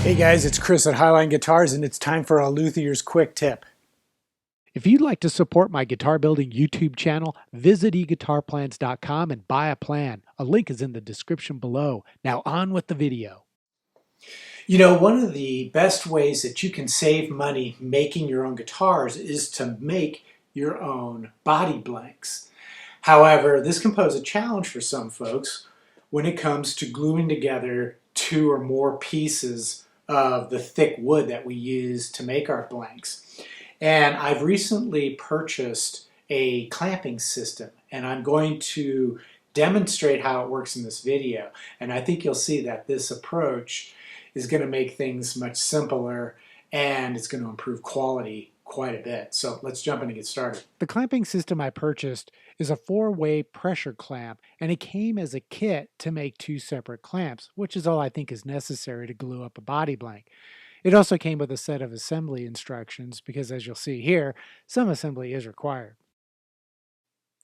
Hey guys, it's Chris at Highline Guitars, and it's time for a Luthier's Quick Tip. If you'd like to support my guitar building YouTube channel, visit eguitarplans.com and buy a plan. A link is in the description below. Now on with the video. You know, one of the best ways that you can save money making your own guitars is to make your own body blanks. However, this can pose a challenge for some folks when it comes to gluing together two or more pieces of the thick wood that we use to make our blanks. And I've recently purchased a clamping system, and I'm going to demonstrate how it works in this video. And I think you'll see that this approach is going to make things much simpler, and it's going to improve quality quite a bit. So let's jump in and get started. The clamping system I purchased is a 4-way pressure clamp, and it came as a kit to make 2 separate clamps, which is all I think is necessary to glue up a body blank. It also came with a set of assembly instructions because, as you'll see here, some assembly is required.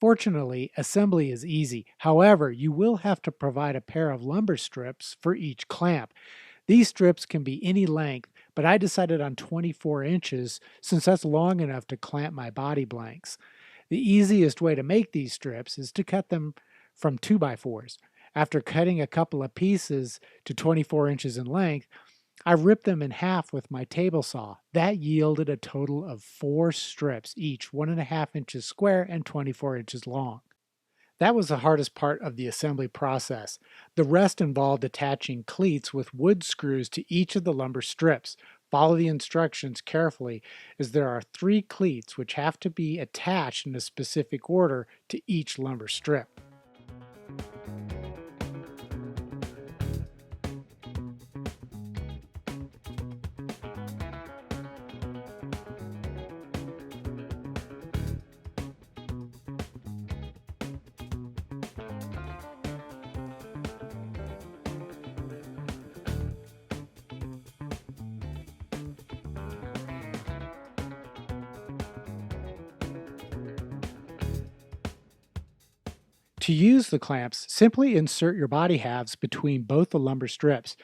Fortunately, assembly is easy. However, you will have to provide a pair of lumber strips for each clamp. These strips can be any length, but I decided on 24 inches since that's long enough to clamp my body blanks. The easiest way to make these strips is to cut them from 2x4s. After cutting a couple of pieces to 24 inches in length, I ripped them in half with my table saw. That yielded a total of 4 strips, each 1.5 inches square and 24 inches long. That was the hardest part of the assembly process. The rest involved attaching cleats with wood screws to each of the lumber strips. Follow the instructions carefully, as there are 3 cleats which have to be attached in a specific order to each lumber strip. To use the clamps, simply insert your body halves between both the lumber strips.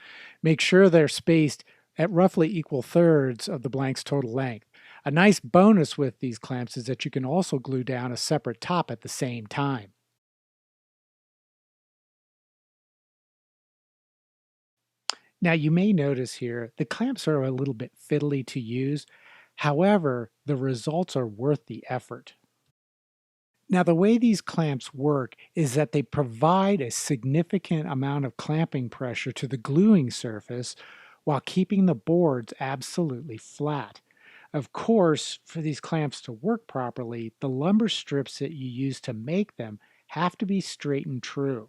Make sure they're spaced at roughly equal thirds of the blank's total length. A nice bonus with these clamps is that you can also glue down a separate top at the same time. Now you may notice here, the clamps are a little bit fiddly to use. However, the results are worth the effort. Now, the way these clamps work is that they provide a significant amount of clamping pressure to the gluing surface while keeping the boards absolutely flat. Of course, for these clamps to work properly, the lumber strips that you use to make them have to be straight and true.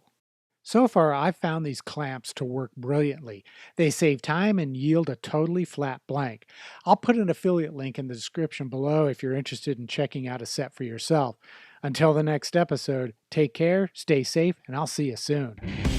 So far, I've found these clamps to work brilliantly. They save time and yield a totally flat blank. I'll put an affiliate link in the description below if you're interested in checking out a set for yourself. Until the next episode, take care, stay safe, and I'll see you soon.